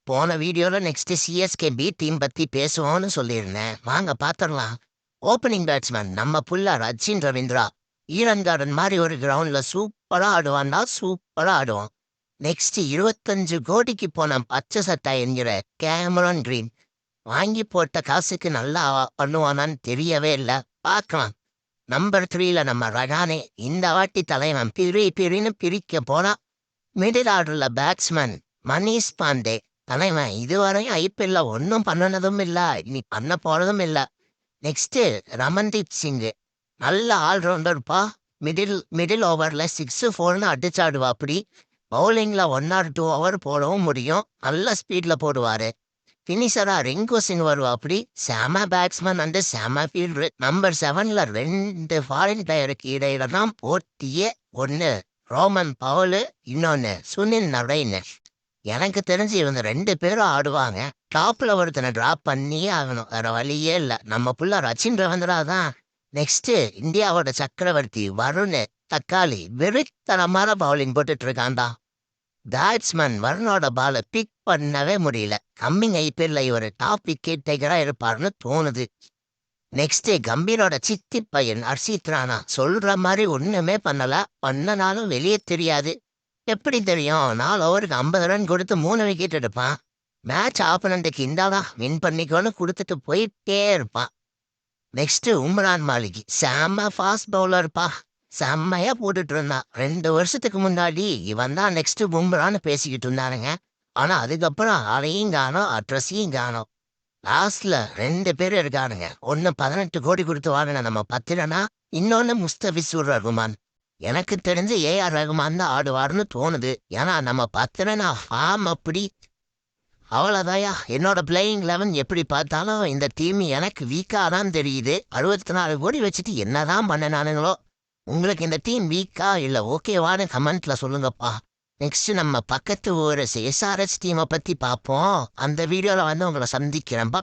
போன வீடியோல next CSK B team பத்தி பேசுவோம்னு சொல்லியிருந்தேன். வாங்க பாத்திரலாம். ஓப்பனிங் பேட்ஸ்மேன் நம்ம புள்ள ரச்சின் ரவீந்திரா. ஈரன் கார்டன் மாதிரி ஒரு கிரவுண்ட்ல சூப்பரா ஆடுவான்டா, சூப்பரா ஆடுவான். நெக்ஸ்ட் 25 கோடிக்கு போன பச்சை சட்டை என்கிற கேமரான் கிரீன். வாங்கி போட்ட காசுக்கு நல்லா பண்ணுவானான்னு தெரியவே இல்லை. பார்க்கலாம். நம்பர் 3ல நம்ம ரகானே. இந்த வாட்டி தலைவன் பிரின்னு பிரிக்க போனா. மிடில் ஆர்டர்ல பேட்ஸ்மேன் மணீஷ் பாண்டே. தலைவன் இதுவரையும் ஐபிஎல்ல ஒன்றும் பண்ணினதும் இல்லை, இனி பண்ண போறதும் இல்லை. நெக்ஸ்ட் ரமன்தீப் சிங். நல்ல ஆல்ரவுண்டர்ப்பா. மிடில் மிடில் ஓவர்ல 6-4ன்னு அடிச்சாடுவா. அப்படி பவுலிங்ல 1 or 2 hour போடவும் முடியும். நல்ல ஸ்பீட்ல போடுவாரு. பினிஷரா ரிங்கு சிங் வருவா. அப்படி செம பேட்ஸ்மேன் வந்து செம ஃபீல்டர். நம்பர் 7ல 2 ஃபாரின் பிளேயருக்கு இடையில தான் போட்டியே. ஒன்று ரோமன் பவுலு, இன்னொன்னு சுனில் நரைன். எனக்கு தெரிஞ்சு இவங்க 2 பேரும் ஆடுவாங்க. டாப்ல ஒருத்தனை டிராப் பண்ணியே ஆகணும், வேற வழியே இல்லை. நம்ம புள்ள ரச்சின் ரவீந்திரா தான். நெக்ஸ்ட் இந்தியாவோட சக்கரவர்த்தி வருண் தக்காளி வெறித்தனமான பவுலிங் போட்டுட்டு இருக்கான்டா. பேட்ஸ்மேன் வருணோட பாலை பிக் பண்ணவே முடியல. கம்மிங் ஐபிஎல்ல இவர் டாப் விக்கெட் டேக்கரா இருப்பாருன்னு தோணுது. நெக்ஸ்ட் கம்பீரோட சித்தி பையன் ஹர்ஷித் ராணா. சொல்ற மாதிரி ஒண்ணுமே பண்ணல, பண்ணனாலும் வெளியே தெரியாது. எப்படி தெரியும்? 4 ஓவருக்கு 50 ரன் கொடுத்து 3 விக்கெட் எடுப்பான். மேட்ச் ஆப்பனண்ட்டுக்கு இந்தாதான் வின் பண்ணிக்கோன்னு கொடுத்துட்டு போயிட்டே இருப்பான். நெக்ஸ்ட் உம்ரான் மாலிக். செம்ம ஃபாஸ்ட் பவுலர்ப்பா. செம்மையா போட்டுட்டு இருந்தான். 2 வருஷத்துக்கு முன்னாடி இவன் தான் நெக்ஸ்ட் பும்ரான்னு பேசிக்கிட்டு இருந்தானுங்க. ஆனா அதுக்கப்புறம் அதையும் காணோம், அட்ரஸையும் காணோம். லாஸ்ட்ல 2 பேர் இருக்கானுங்க. ஒன்னு 18 கோடி கொடுத்து வாங்கின நம்ம பத்திரனா, இன்னொன்னு முஸ்தபிசுர் ரகுமான். எனக்கு தெரிஞ்சு ஏஆர் ரகுமான் தான் ஆடுவார்னு தோணுது. ஏன்னா நம்ம பத்திரனா ஃபார்ம் அப்படி. அவ்வளோதாயா. என்னோட பிளேயிங் 11 எப்படி பார்த்தாலும் இந்த டீம் எனக்கு வீக்கா தான் தெரியுது. 64 கோடி வச்சுட்டு என்னதான் பண்ணனானுங்களோ. உங்களுக்கு இந்த டீம் வீக்கா இல்லை ஓகேவான்னு கமெண்ட்ல சொல்லுங்கப்பா. நெக்ஸ்ட் நம்ம பக்கத்து ஒரு எஸ்ஆர்எஸ் டீமை பத்தி பார்ப்போம். அந்த வீடியோல வந்து உங்களை சந்திக்கிறேன்ப்பா.